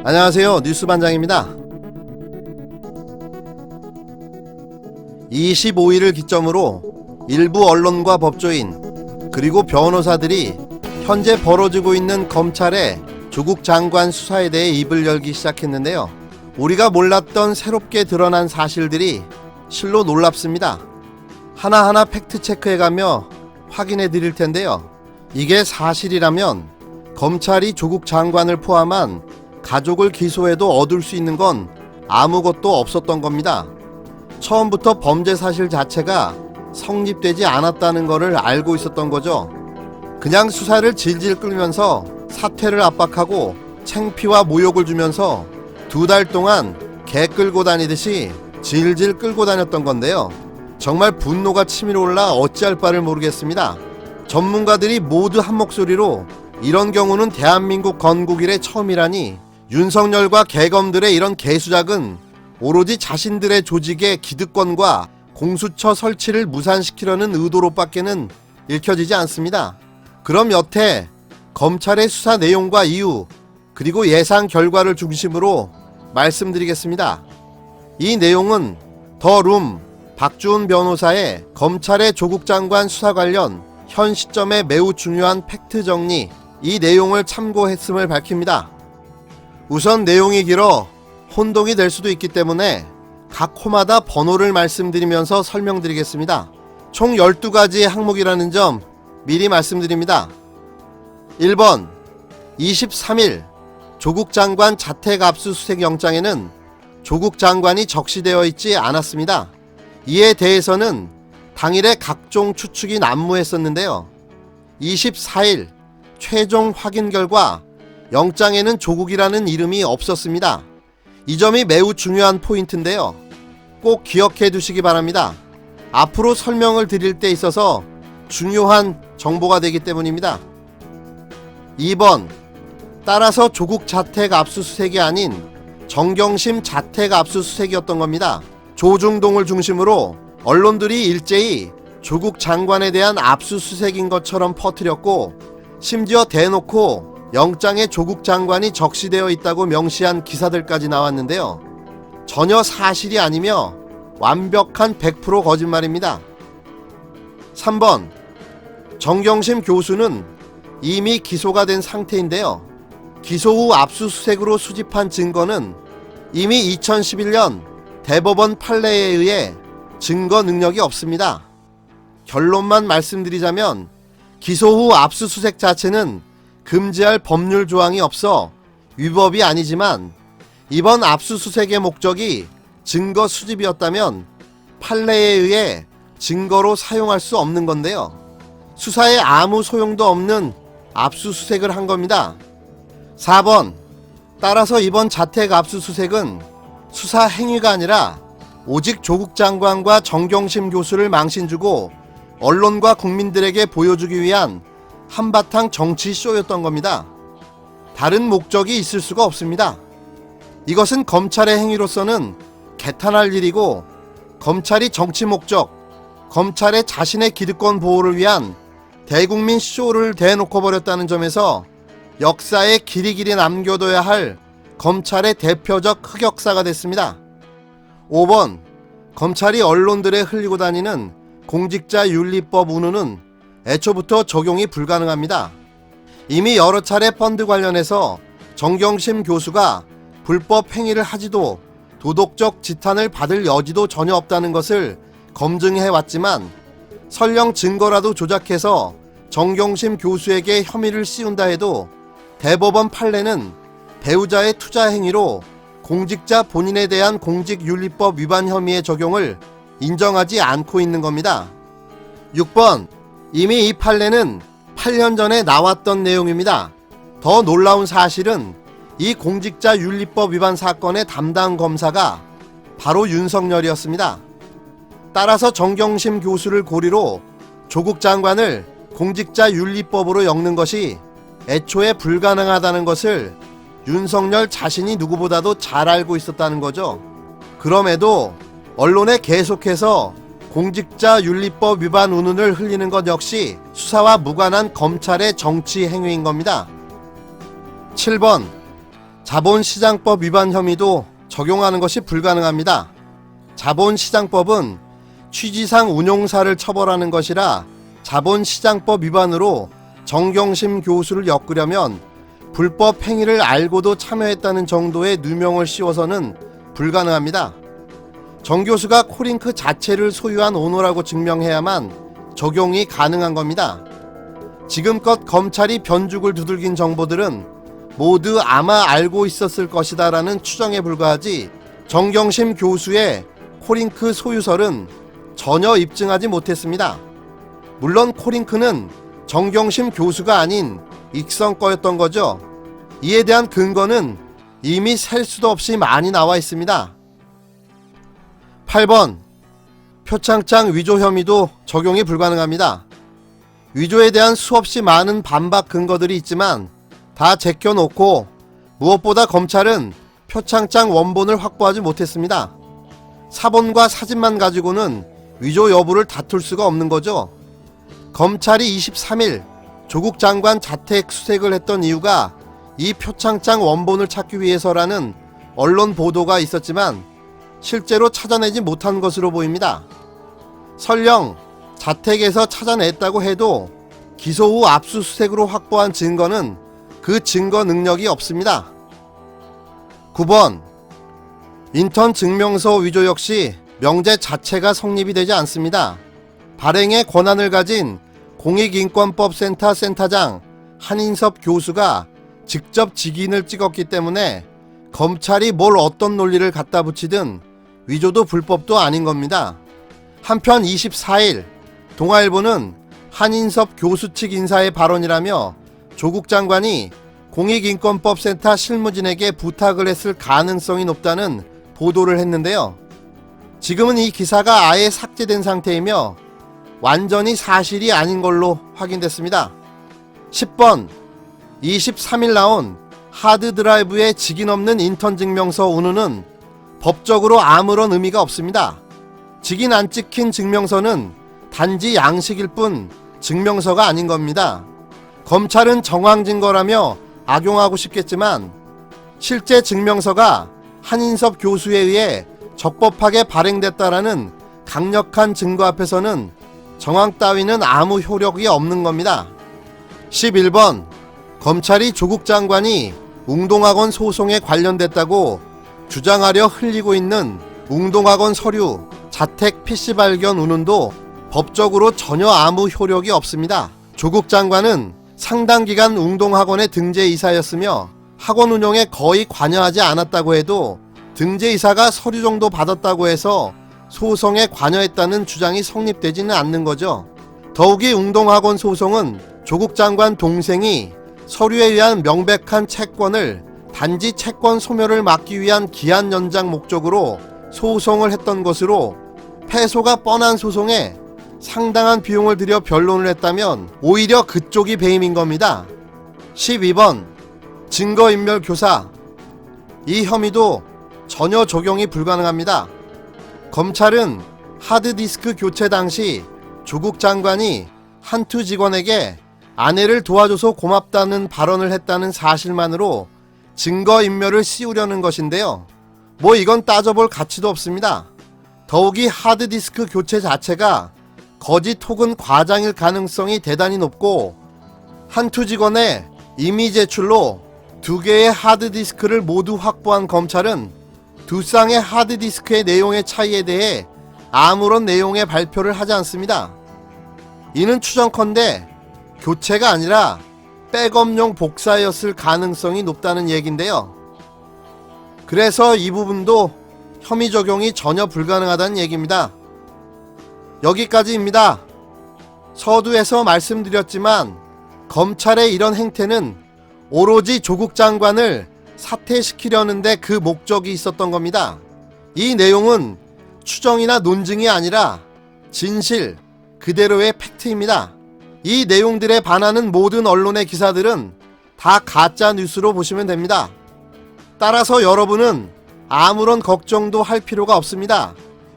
안녕하세요. 뉴스반장입니다. 25일을 기점으로 일부 언론과 법조인 그리고 변호사들이 현재 벌어지고 있는 검찰의 조국 장관 수사에 대해 입을 열기 시작했는데요. 우리가 몰랐던 새롭게 드러난 사실들이 실로 놀랍습니다. 하나하나 팩트체크해가며 확인해 드릴 텐데요. 이게 사실이라면 검찰이 조국 장관을 포함한 가족을 기소해도 얻을 수 있는 건 아무것도 없었던 겁니다. 처음부터 범죄 사실 자체가 성립되지 않았다는 것을 알고 있었던 거죠. 그냥 수사를 질질 끌면서 사퇴를 압박하고 창피와 모욕을 주면서 2달 동안 개 끌고 다니듯이 질질 끌고 다녔던 건데요. 정말 분노가 치밀어 올라 어찌할 바를 모르겠습니다. 전문가들이 모두 한 목소리로 이런 경우는 대한민국 건국 이래 처음이라니 윤석열과 개검들의 이런 개수작은 오로지 자신들의 조직의 기득권과 공수처 설치를 무산시키려는 의도로밖에는 읽혀지지 않습니다. 그럼 여태 검찰의 수사 내용과 이유 그리고 예상 결과를 중심으로 말씀드리겠습니다. 이 내용은 더룸 박주훈 변호사의 검찰의 조국 장관 수사 관련 현 시점에 매우 중요한 팩트 정리, 이 내용을 참고했음을 밝힙니다. 우선 내용이 길어 혼동이 될 수도 있기 때문에 각 호마다 번호를 말씀드리면서 설명드리겠습니다. 총 12가지의 항목이라는 점 미리 말씀드립니다. 1번 23일 조국 장관 자택 압수수색 영장에는 조국 장관이 적시되어 있지 않았습니다. 이에 대해서는 당일에 각종 추측이 난무했었는데요. 24일 최종 확인 결과 영장에는 조국이라는 이름이 없었습니다. 이 점이 매우 중요한 포인트인데요. 꼭 기억해 두시기 바랍니다. 앞으로 설명을 드릴 때 있어서 중요한 정보가 되기 때문입니다. 2번 따라서 조국 자택 압수수색이 아닌 정경심 자택 압수수색이었던 겁니다. 조중동을 중심으로 언론들이 일제히 조국 장관에 대한 압수수색인 것처럼 퍼뜨렸고 심지어 대놓고 영장에 조국 장관이 적시되어 있다고 명시한 기사들까지 나왔는데요. 전혀 사실이 아니며 완벽한 100% 거짓말입니다. 3번 정경심 교수는 이미 기소가 된 상태인데요. 기소 후 압수수색으로 수집한 증거는 이미 2011년 대법원 판례에 의해 증거 능력이 없습니다. 결론만 말씀드리자면 기소 후 압수수색 자체는 금지할 법률 조항이 없어 위법이 아니지만 이번 압수수색의 목적이 증거 수집이었다면 판례에 의해 증거로 사용할 수 없는 건데요. 수사에 아무 소용도 없는 압수수색을 한 겁니다. 4번 따라서 이번 자택 압수수색은 수사 행위가 아니라 오직 조국 장관과 정경심 교수를 망신주고 언론과 국민들에게 보여주기 위한 한바탕 정치쇼였던 겁니다. 다른 목적이 있을 수가 없습니다. 이것은 검찰의 행위로서는 개탄할 일이고 검찰이 정치 목적, 검찰의 자신의 기득권 보호를 위한 대국민 쇼를 대놓고 버렸다는 점에서 역사에 길이길이 남겨둬야 할 검찰의 대표적 흑역사가 됐습니다. 5번 검찰이 언론들에 흘리고 다니는 공직자윤리법 운운은 애초부터 적용이 불가능합니다. 이미 여러 차례 펀드 관련해서 정경심 교수가 불법 행위를 하지도 도덕적 지탄을 받을 여지도 전혀 없다는 것을 검증해 왔지만 설령 증거라도 조작해서 정경심 교수에게 혐의를 씌운다 해도 대법원 판례는 배우자의 투자 행위로 공직자 본인에 대한 공직윤리법 위반 혐의의 적용을 인정하지 않고 있는 겁니다. 6번 이미 이 판례는 8년 전에 나왔던 내용입니다. 더 놀라운 사실은 이 공직자윤리법 위반 사건의 담당 검사가 바로 윤석열이었습니다. 따라서 정경심 교수를 고리로 조국 장관을 공직자윤리법으로 엮는 것이 애초에 불가능하다는 것을 윤석열 자신이 누구보다도 잘 알고 있었다는 거죠. 그럼에도 언론에 계속해서 공직자윤리법 위반 운운을 흘리는 것 역시 수사와 무관한 검찰의 정치 행위인 겁니다. 7번 자본시장법 위반 혐의도 적용하는 것이 불가능합니다. 자본시장법은 취지상 운용사를 처벌하는 것이라 자본시장법 위반으로 정경심 교수를 엮으려면 불법 행위를 알고도 참여했다는 정도의 누명을 씌워서는 불가능합니다. 정 교수가 코링크 자체를 소유한 오너라고 증명해야만 적용이 가능한 겁니다. 지금껏 검찰이 변죽을 두들긴 정보들은 모두 아마 알고 있었을 것이다 라는 추정에 불과하지 정경심 교수의 코링크 소유설은 전혀 입증하지 못했습니다. 물론 코링크는 정경심 교수가 아닌 익성 거였던 거죠. 이에 대한 근거는 이미 셀 수도 없이 많이 나와 있습니다. 8번 표창장 위조 혐의도 적용이 불가능합니다. 위조에 대한 수없이 많은 반박 근거들이 있지만 다 제껴놓고 무엇보다 검찰은 표창장 원본을 확보하지 못했습니다. 사본과 사진만 가지고는 위조 여부를 다툴 수가 없는 거죠. 검찰이 23일 조국 장관 자택 수색을 했던 이유가 이 표창장 원본을 찾기 위해서라는 언론 보도가 있었지만 실제로 찾아내지 못한 것으로 보입니다. 설령 자택에서 찾아냈다고 해도 기소 후 압수수색으로 확보한 증거는 그 증거 능력이 없습니다. 9번 인턴 증명서 위조 역시 명제 자체가 성립이 되지 않습니다. 발행의 권한을 가진 공익인권법 센터 센터장 한인섭 교수가 직접 직인을 찍었기 때문에 검찰이 뭘 어떤 논리를 갖다 붙이든 위조도 불법도 아닌 겁니다. 한편 24일 동아일보는 한인섭 교수 측 인사의 발언이라며 조국 장관이 공익인권법 센터 실무진에게 부탁을 했을 가능성이 높다는 보도를 했는데요. 지금은 이 기사가 아예 삭제된 상태이며 완전히 사실이 아닌 걸로 확인됐습니다. 10번 23일 나온 하드드라이브에 직인 없는 인턴 증명서 운운은 법적으로 아무런 의미가 없습니다. 직인 안 찍힌 증명서는 단지 양식일 뿐 증명서가 아닌 겁니다. 검찰은 정황 증거라며 악용하고 싶겠지만 실제 증명서가 한인섭 교수에 의해 적법하게 발행됐다라는 강력한 증거 앞에서는 정황 따위는 아무 효력이 없는 겁니다. 11번 검찰이 조국 장관이 웅동학원 소송에 관련됐다고 주장하려 흘리고 있는 웅동학원 서류, 자택 PC 발견 운운도 법적으로 전혀 아무 효력이 없습니다. 조국 장관은 상당 기간 웅동학원의 등재이사였으며 학원 운영에 거의 관여하지 않았다고 해도 등재이사가 서류 정도 받았다고 해서 소송에 관여했다는 주장이 성립되지는 않는 거죠. 더욱이 웅동학원 소송은 조국 장관 동생이 서류에 의한 명백한 채권을 단지 채권 소멸을 막기 위한 기한 연장 목적으로 소송을 했던 것으로 패소가 뻔한 소송에 상당한 비용을 들여 변론을 했다면 오히려 그쪽이 배임인 겁니다. 12번 증거인멸 교사 이 혐의도 전혀 적용이 불가능합니다. 검찰은 하드디스크 교체 당시 조국 장관이 한투 직원에게 아내를 도와줘서 고맙다는 발언을 했다는 사실만으로 증거인멸을 씌우려는 것인데요. 뭐 이건 따져볼 가치도 없습니다. 더욱이 하드디스크 교체 자체가 거짓 혹은 과장일 가능성이 대단히 높고 한투 직원의 임의 제출로 2개의 하드디스크를 모두 확보한 검찰은 2쌍의 하드디스크의 내용의 차이에 대해 아무런 내용의 발표를 하지 않습니다. 이는 추정컨대 교체가 아니라 백업용 복사였을 가능성이 높다는 얘긴데요. 그래서 이 부분도 혐의 적용이 전혀 불가능하다는 얘기입니다. 여기까지입니다. 서두에서 말씀드렸지만 검찰의 이런 행태는 오로지 조국 장관을 사퇴시키려는데 그 목적이 있었던 겁니다. 이 내용은 추정이나 논증이 아니라 진실 그대로의 팩트입니다. 이 내용들에 반하는 모든 언론의 기사들은 다 가짜 뉴스로 보시면 됩니다. 따라서 여러분은 아무런 걱정도 할 필요가 없습니다.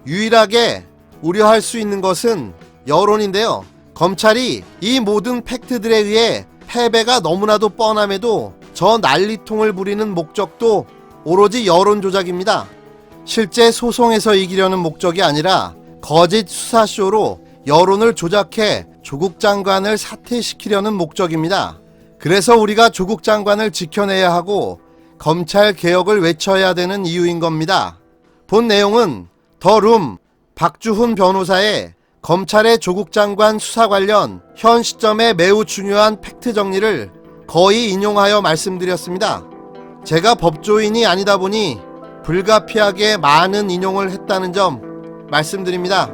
유일하게 우려할 수 있는 것은 여론인데요. 검찰이 이 모든 팩트들에 의해 패배가 너무나도 뻔함에도 저 난리통을 부리는 목적도 오로지 여론 조작입니다. 실제 소송에서 이기려는 목적이 아니라 거짓 수사쇼로 여론을 조작해 조국 장관을 사퇴시키려는 목적입니다. 그래서 우리가 조국 장관을 지켜내야 하고 검찰 개혁을 외쳐야 되는 이유인 겁니다. 본 내용은 더룸 박주훈 변호사의 검찰의 조국 장관 수사 관련 현 시점에 매우 중요한 팩트 정리를 거의 인용하여 말씀드렸습니다. 제가 법조인이 아니다 보니 불가피하게 많은 인용을 했다는 점 말씀드립니다.